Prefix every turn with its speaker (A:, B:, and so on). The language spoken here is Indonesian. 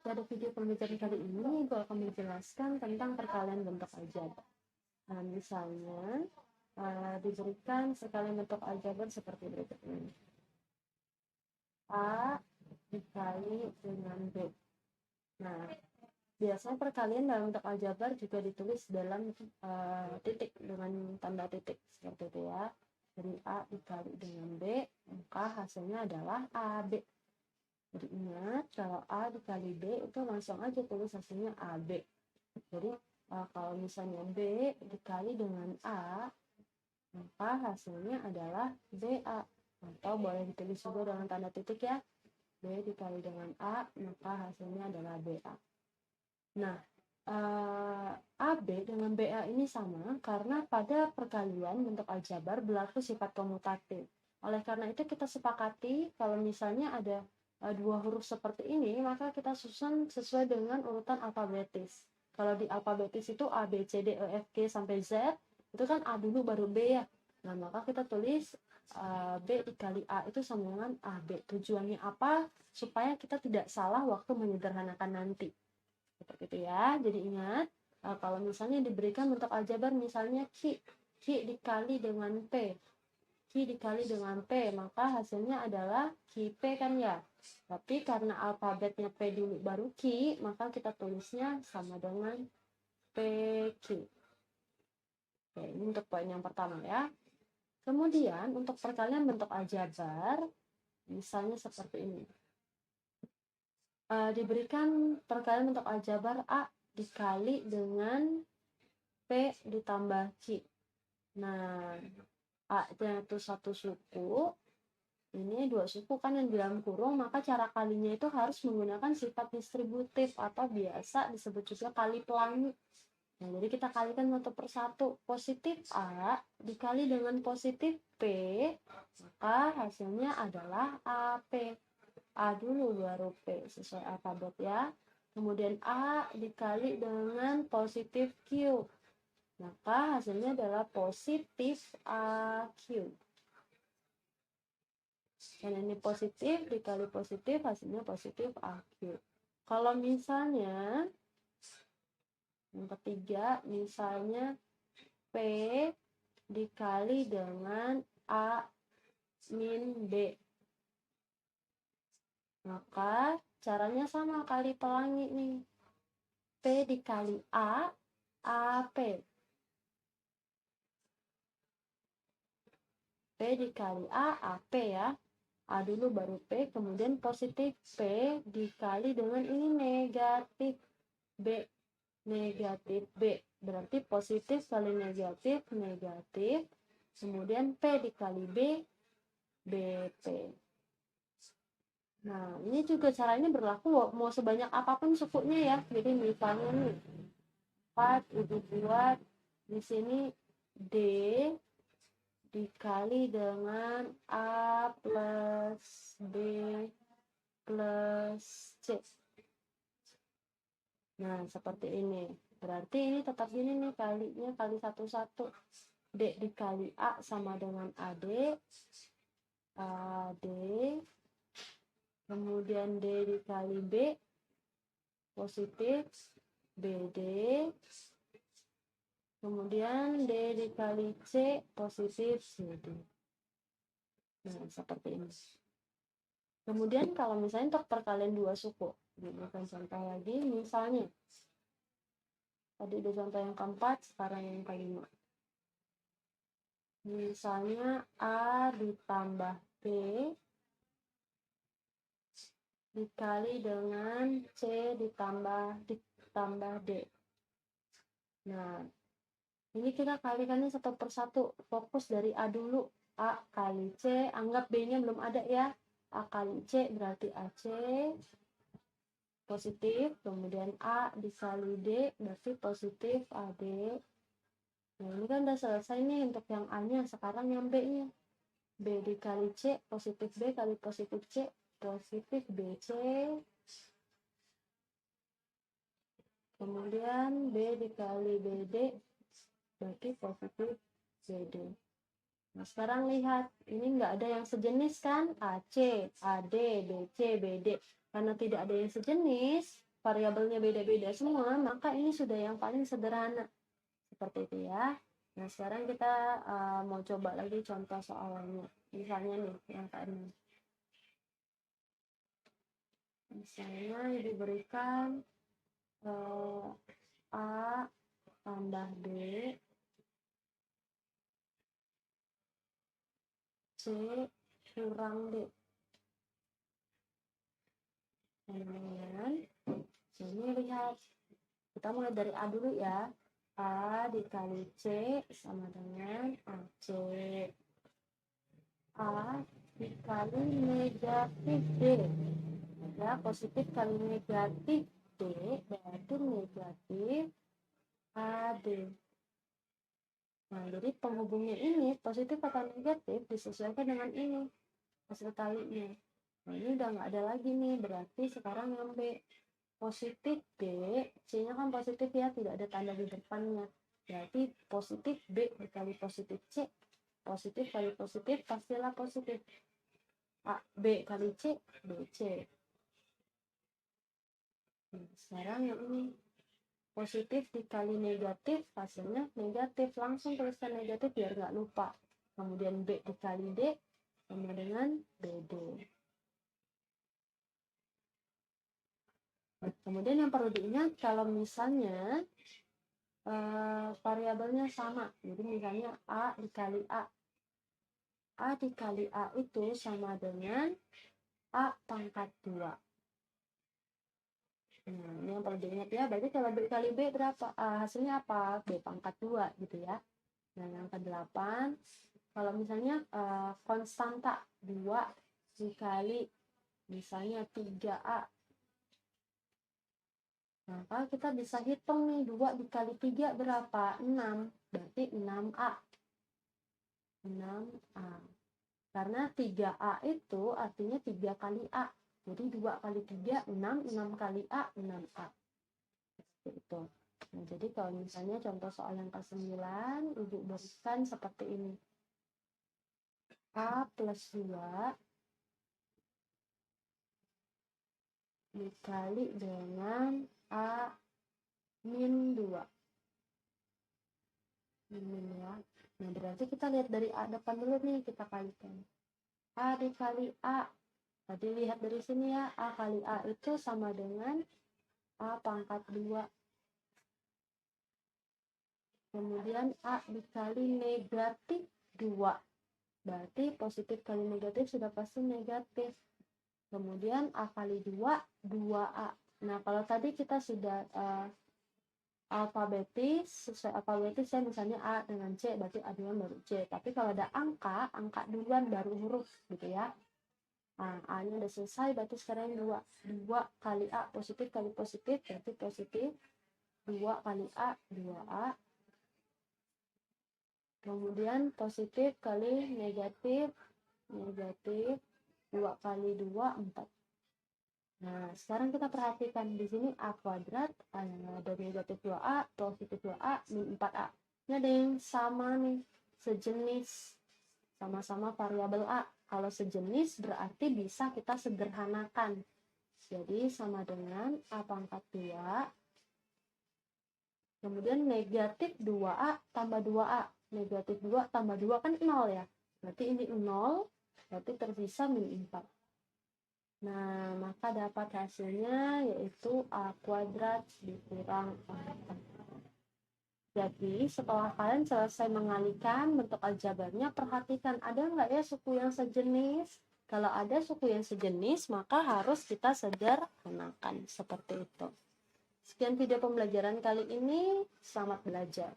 A: pada video pembelajaran kali ini, Ibu akan menjelaskan tentang perkalian bentuk aljabar. Nah, misalnya diberikan perkalian bentuk aljabar seperti berikut ini. A dikali dengan B. Nah, biasanya perkalian dalam bentuk aljabar juga ditulis dalam titik dengan tanda titik seperti itu ya. Jadi A dikali dengan B, maka hasilnya adalah AB. Jadi ingat, kalau A dikali B itu langsung aja tulis hasilnya AB. Jadi kalau misalnya B dikali dengan A, maka hasilnya adalah BA. Atau boleh ditulis juga dengan tanda titik ya. B dikali dengan A, maka hasilnya adalah BA. Nah, AB dengan BA ini sama karena pada perkalian bentuk aljabar berlaku sifat komutatif. Oleh karena itu kita sepakati kalau misalnya ada dua huruf seperti ini, maka kita susun sesuai dengan urutan alfabetis. Kalau di alfabetis itu A, B, C, D, E, F, G sampai Z, itu kan A dulu baru B ya. Nah, maka kita tulis B dikali A itu sama dengan AB. Tujuannya apa? Supaya kita tidak salah waktu menyederhanakan nanti. Seperti itu ya. Jadi ingat, kalau misalnya diberikan bentuk aljabar misalnya Q dikali dengan P. Q dikali dengan P, maka hasilnya adalah QP kan ya. Tapi karena alfabetnya P dulu baru Q, maka kita tulisnya sama dengan PQ. Oke, ini untuk poin yang pertama ya. Kemudian untuk perkalian bentuk aljabar, misalnya seperti ini. Diberikan perkalian bentuk aljabar A dikali dengan P ditambah Q. Nah, A-nya itu satu suku, ini dua suku kan yang di dalam kurung, maka cara kalinya itu harus menggunakan sifat distributif atau biasa disebut juga kali pelangi. Nah, jadi kita kalikan satu per satu. Positif A dikali dengan positif P, maka hasilnya adalah AP. A dulu baru P sesuai alfabet ya. Kemudian A dikali dengan positif Q, maka hasilnya adalah positif AQ. Dan ini positif dikali positif, hasilnya positif AQ. Kalau misalnya yang ketiga, misalnya P dikali dengan A min B, maka caranya sama, kali pelangi nih. P dikali A, AP. P dikali A, AP ya. A dulu baru P, kemudian positif P dikali dengan ini negatif B. Negatif B. Berarti positif kali negatif, negatif. Kemudian P dikali B, BP. Nah, ini juga caranya berlaku mau sebanyak apapun sukunya ya. Jadi misalnya nih, 4 Ibu buat di sini D dikali dengan A plus B plus C. Nah, seperti ini. Berarti ini tetap gini nih, kalinya kali satu-satu. D dikali A sama dengan AD. AD. Kemudian D dikali B. Positif. BD. Kemudian D dikali C positif CD. Nah, seperti ini. Kemudian kalau misalnya untuk perkalian dua suku, diberikan contoh lagi, misalnya tadi udah contoh yang keempat, sekarang yang kelima. Misalnya A ditambah B dikali dengan C ditambah D. Nah, ini kita kalikannya satu per satu, fokus dari A dulu. A kali C, anggap B-nya belum ada ya. A kali C berarti AC positif, kemudian A dikali D berarti positif AD. Nah, ini kan udah selesai nih untuk yang A-nya, sekarang yang B-nya. B dikali C, positif B kali positif C, positif BC. Kemudian B dikali BD berarti positif BD. Nah, sekarang lihat, ini nggak ada yang sejenis kan? AC, AD, BC, BD. Karena tidak ada yang sejenis, variabelnya beda-beda semua, maka ini sudah yang paling sederhana. Seperti itu ya. Nah, sekarang kita mau coba lagi contoh soalnya. Misalnya nih, yang ke-6. Misalnya diberikan A tambah B, C kurang D. Kemudian, sini lihat. Kita mulai dari A dulu ya. A dikali C sama dengan AC. A dikali negatif D. Ya, positif kali negatif D berarti negatif AD. Nah, jadi penghubungnya ini positif atau negatif disesuaikan dengan ini hasil kalinya. Nah, ini udah nggak ada lagi nih, berarti sekarang yang B. Positif B, C-nya kan positif ya, tidak ada tanda di depannya. Berarti positif B dikali positif C. Positif kali positif pastilah positif. A, B kali C, BC. Nah, sekarang yang ini positif dikali negatif, hasilnya negatif. Langsung tuliskan negatif biar nggak lupa. Kemudian B dikali D sama dengan BD. Nah, kemudian yang perlu diingat kalau misalnya variabelnya sama, jadi misalnya A dikali A. A dikali A itu sama dengan A pangkat 2. Nah, ini yang perlu diingat ya, berarti kalau B kali B berapa? Hasilnya apa? B pangkat 2 gitu ya. Nah, yang ke-8, kalau misalnya konstanta 2 dikali misalnya 3A. Maka kita bisa hitung nih, 2 dikali 3 berapa? 6. Berarti 6A. 6A. Karena 3A itu artinya 3 kali A. Jadi 2 kali 3, 6. 6 kali A, 6A. Seperti itu. Nah, jadi kalau misalnya contoh soal yang ke-9, Ibu berikan seperti ini. A plus 2 dikali dengan A min 2. Min ya. Nah, berarti kita lihat dari A depan dulu nih, kita kalikan. A dikali A. Tadi lihat dari sini ya, A kali A itu sama dengan A pangkat 2. Kemudian A dikali negatif 2. Berarti positif kali negatif sudah pasti negatif. Kemudian A kali 2, 2A. Nah, kalau tadi kita sudah alfabetis, sesuai alfabetis ya, misalnya A dengan C, berarti A duluan baru C. Tapi kalau ada angka duluan baru huruf gitu ya. Nah, A-nya udah selesai, berarti sekarang 2. 2 kali A, positif kali positif, berarti positif. 2 kali A, 2A. Kemudian positif kali negatif, negatif. 2 kali 2, 4. Nah, sekarang kita perhatikan di sini A kuadrat, ada negatif 2A, positif 2A, min 4A. Ini ada yang sama nih, sejenis, sama-sama variabel A. Kalau sejenis berarti bisa kita sederhanakan. Jadi sama dengan A pangkat 2, kemudian negatif 2A tambah 2A. Negatif 2 tambah 2 kan 0 ya. Berarti ini 0, berarti tersisa min 4. Nah, maka dapat hasilnya yaitu A kuadrat dikurang 4. Jadi, setelah kalian selesai mengalihkan bentuk aljabarnya, perhatikan ada nggak ya suku yang sejenis. Kalau ada suku yang sejenis, maka harus kita sederhanakan seperti itu. Sekian video pembelajaran kali ini, selamat belajar.